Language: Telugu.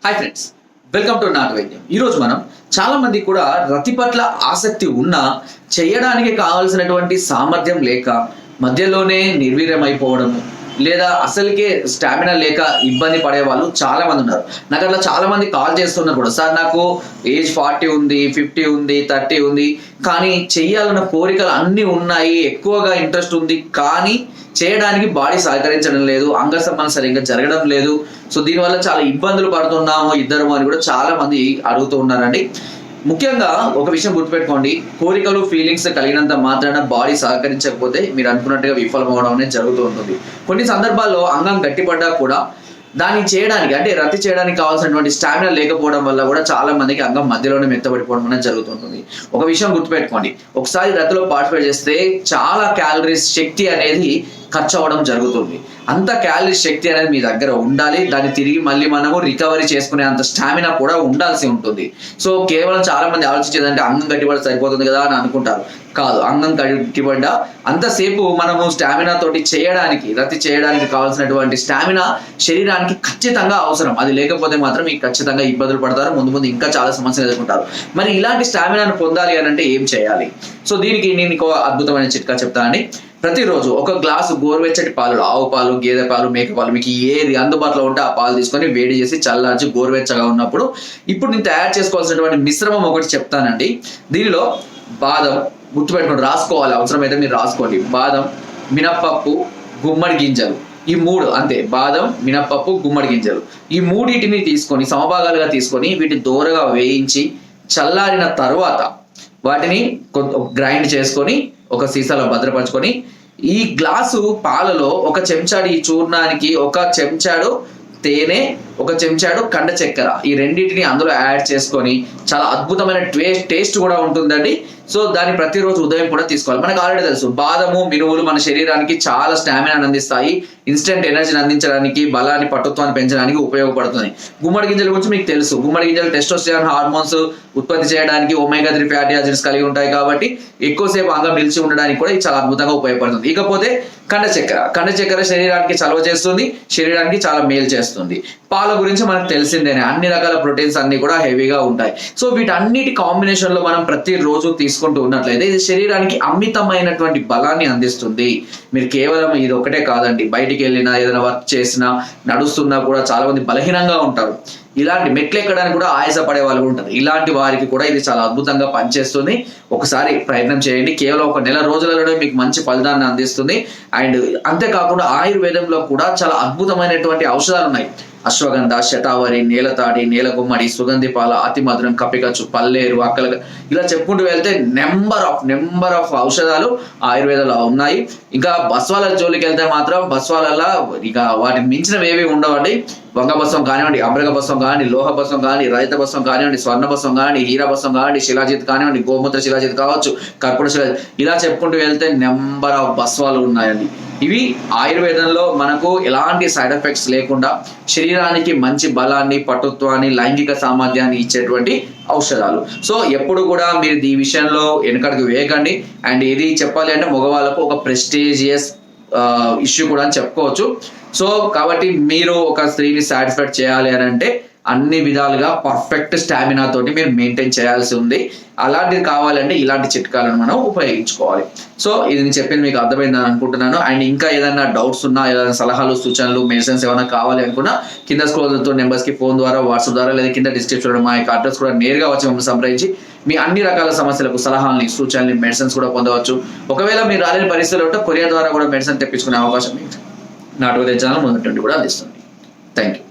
హాయ్ ఫ్రెండ్స్, వెల్కమ్ టు నాటు వైద్యం. ఈరోజు మనం చాలా మంది కూడా రతి పట్ల ఆసక్తి ఉన్నా చేయడానికి కావాల్సినటువంటి సామర్థ్యం లేక మధ్యలోనే నిర్వీర్యమైపోవడము లేదా అసలుకే స్టామినా లేక ఇబ్బంది పడే వాళ్ళు చాలా మంది ఉన్నారు. నాకు అట్లా చాలా మంది కాల్ చేస్తున్నారు కూడా, సార్ నాకు ఏజ్ 40 ఉంది, 50 ఉంది, 30 ఉంది, కానీ చెయ్యాలన్న కోరికలు అన్నీ ఉన్నాయి, ఎక్కువగా ఇంట్రెస్ట్ ఉంది, కానీ చేయడానికి బాడీ సహకరించడం లేదు, అంగ సంబంధం సరిగ్గా జరగడం లేదు. సో దీనివల్ల చాలా ఇబ్బందులు పడుతున్నాము ఇద్దరు అని కూడా చాలా మంది అడుగుతూ ఉన్నారండి. ముఖ్యంగా ఒక విషయం గుర్తుపెట్టుకోండి, కోరికలు ఫీలింగ్స్ కలిగినంత మాత్రాన బాడీ సహకరించకపోతే మీరు అనుకున్నట్టుగా విఫలమవడం అనేది జరుగుతూ ఉంటుంది. కొన్ని సందర్భాల్లో అంగం గట్టిపడ్డా కూడా దాన్ని చేయడానికి అంటే రతి చేయడానికి కావాల్సినటువంటి స్టామినా లేకపోవడం వల్ల కూడా చాలా మందికి అంగం మధ్యలోనే మెత్తబడిపోవడం అనేది జరుగుతుంటుంది. ఒక విషయం గుర్తుపెట్టుకోండి, ఒకసారి రతిలో పార్టిసిపేట్ చేస్తే చాలా క్యాలరీస్ శక్తి అనేది ఖర్చు అవ్వడం జరుగుతుంది. అంత క్యాలరీ శక్తి అనేది మీ దగ్గర ఉండాలి, దాన్ని తిరిగి మళ్ళీ మనము రికవరీ చేసుకునే అంత స్టామినా కూడా ఉండాల్సి ఉంటుంది. సో కేవలం చాలా మంది ఆలోచించేదంటే అంగం గట్టిపడి సరిపోతుంది కదా అని అనుకుంటారు. కాదు, అంగం గట్టిపడ్డా అంతసేపు మనము స్టామినా తోటి చేయడానికి రతి చేయడానికి కావాల్సినటువంటి స్టామినా శరీరానికి ఖచ్చితంగా అవసరం. అది లేకపోతే మాత్రం మీకు ఖచ్చితంగా ఇబ్బందులు పడతారు, ముందు ముందు ఇంకా చాలా సమస్యలు ఎదుర్కొంటారు. మరి ఇలాంటి స్టామినాను పొందాలి అని అంటే ఏం చేయాలి? సో దీనికి నేను ఇంకో అద్భుతమైన చిట్కా చెప్తానండి. ప్రతిరోజు ఒక గ్లాసు గోరువెచ్చటి పాలు, ఆవు పాలు, గేదె పాలు, మేక పాలు, మీకు ఏది అందుబాటులో ఉంటే ఆ పాలు తీసుకొని వేడి చేసి చల్లార్చి గోరువెచ్చగా ఉన్నప్పుడు ఇప్పుడు నేను తయారు చేసుకోవాల్సినటువంటి మిశ్రమం ఒకటి చెప్తానండి. దీనిలో బాదం, గుర్తుపెట్టుకోండి, రాసుకోవాలి, అవసరమైతే మీరు రాసుకోండి. బాదం, మినప్పప్పు, గుమ్మడి గింజలు, ఈ మూడు అంతే. బాదం, మినప్పప్పు, గుమ్మడి గింజలు, ఈ మూడింటిని తీసుకొని సమభాగాలుగా తీసుకొని వీటిని దూరగా వేయించి చల్లారిన తర్వాత వాటిని గ్రైండ్ చేసుకొని ఒక సీసాలో భద్రపరచుకొని ఈ గ్లాసు పాలలో ఒక చెంచాడు ఈ చూర్ణానికి ఒక చెంచాడు తేనె, ఒక చెంచాడు కండ చక్కెర, ఈ రెండింటిని అందులో యాడ్ చేసుకొని చాలా అద్భుతమైన టేస్ట్ కూడా ఉంటుందండి. సో దాన్ని ప్రతిరోజు ఉదయం కూడా తీసుకోవాలి. మనకు ఆల్రెడీ తెలుసు, బాదము, మినువులు మన శరీరానికి చాలా స్టామినాని అందిస్తాయి, ఇన్స్టెంట్ ఎనర్జీని అందించడానికి, బలాన్ని, పటుత్వాన్ని పెంచడానికి ఉపయోగపడుతుంది. గుమ్మడి గింజల గురించి మీకు తెలుసు, గుమ్మడి గింజలు టెస్టోస్టెరాన్ హార్మోన్స్ ఉత్పత్తి చేయడానికి, ఒమేగా 3 ఫ్యాటీ యాసిడ్స్ కలిగి ఉంటాయి కాబట్టి ఎక్కువసేపు అంగం నిలిచి ఉండడానికి కూడా ఇది చాలా అద్భుతంగా ఉపయోగపడుతుంది. ఇకపోతే కండ చక్కెర శరీరానికి చలవ చేస్తుంది, శరీరానికి చాలా మేలు చేస్తుంది. పాల గురించి మనకు తెలిసిందేనే, అన్ని రకాల ప్రోటీన్స్ అన్ని కూడా హెవీగా ఉంటాయి. సో వీటన్నిటి కాంబినేషన్ లో మనం ప్రతిరోజు తీసుకుంటూ ఉన్నట్లయితే ఇది శరీరానికి అమితమైనటువంటి బలాన్ని అందిస్తుంది. మీరు కేవలం ఇది ఒకటే కాదండి, బయటికి వెళ్ళినా ఏదైనా వర్క్ చేసినా నడుస్తున్నా కూడా చాలా మంది బలహీనంగా ఉంటారు. ఇలాంటి మెట్లు ఎక్కడానికి కూడా ఆయాసపడే వాళ్ళు ఉంటారు. ఇలాంటి వారికి కూడా ఇది చాలా అద్భుతంగా పనిచేస్తుంది. ఒకసారి ప్రయత్నం చేయండి, కేవలం ఒక నెల రోజులలోనే మీకు మంచి ఫలితాన్ని అందిస్తుంది. అండ్ అంతేకాకుండా ఆయుర్వేదంలో కూడా చాలా అద్భుతమైనటువంటి ఔషధాలు ఉన్నాయి. అశ్వగంధ, శతావరి, నేలతాడి, నేలగుమ్మడి, సుగంధి పాల, అతిమధురం, కపికచ్చు, పల్లేరు, అక్కల, ఇలా చెప్పుకుంటూ వెళ్తే నెంబర్ ఆఫ్ ఔషధాలు ఆయుర్వేదంలో ఉన్నాయి. ఇంకా బస్వాల జోలికి వెళ్తే మాత్రం బస్వాలలో ఇక వాటిని మించినవి ఏవి ఉండవండి. వంగబస్వం కానివ్వండి, అమృగ బస్వం కానివ్వండి, లోహ బస్వం కానివ్వండి, రహిత బస్వం కానివ్వండి, స్వర్ణ బస్వం కానివ్వండి, హీరా బస్వం కానివ్వండి, శిలాజిత్ కానివ్వండి, గోమూత్ర శిలాజిత్ కావచ్చు, కర్పూర శిలాజిత్, ఇలా చెప్పుకుంటూ వెళ్తే నెంబర్ ఆఫ్ బస్వాలు ఉన్నాయండి. ఇవి ఆయుర్వేదంలో మనకు ఎలాంటి సైడ్ ఎఫెక్ట్స్ లేకుండా శరీరానికి మంచి బలాన్ని, పటుత్వాన్ని, లైంగిక సామర్థ్యాన్ని ఇచ్చేటువంటి ఔషధాలు. సో ఎప్పుడు కూడా మీరు ఈ విషయంలో వెనకడుగు వేయకండి. అండ్ ఇది చెప్పాలి అంటే మగవాళ్ళకు ఒక ప్రెస్టీజియస్ ఇష్యూ కూడా అని చెప్పుకోవచ్చు. సో కాబట్టి మీరు ఒక స్త్రీని సాటిస్ఫైడ్ చేయాలి అని అంటే అన్ని విధాలుగా పర్ఫెక్ట్ స్టామినా తోటి మీరు మెయింటైన్ చేయాల్సి ఉంది. అలాంటిది కావాలంటే ఇలాంటి చిట్కాలను మనం ఉపయోగించుకోవాలి. సో ఇది నేను చెప్పింది మీకు అర్థమైందని అనుకుంటున్నాను. అండ్ ఇంకా ఏదైనా డౌట్స్ ఉన్నా, ఏదైనా సలహాలు, సూచనలు, మెడిసిన్స్ ఏమైనా కావాలి అనుకున్నా కింద స్క్రోల్ అవుతున్న నెంబర్స్కి ఫోన్ ద్వారా, వాట్సాప్ ద్వారా, లేదా కింద డిస్క్రిప్షన్లో మా యొక్క అడ్రస్ కూడా నేరుగా వచ్చి మమ్మల్ని సంప్రదించి మీ అన్ని రకాల సమస్యలకు సలహాలని, సూచనలు, మెడిసిన్స్ కూడా పొందవచ్చు. ఒకవేళ మీరు రాలేని పరిస్థితులు ఉంటే కొరియర్ ద్వారా కూడా మెడిసిన్ తెప్పించుకునే అవకాశం నాటు వైద్య ఛానల్ మొదటి కూడా అందిస్తుంది. Thank you.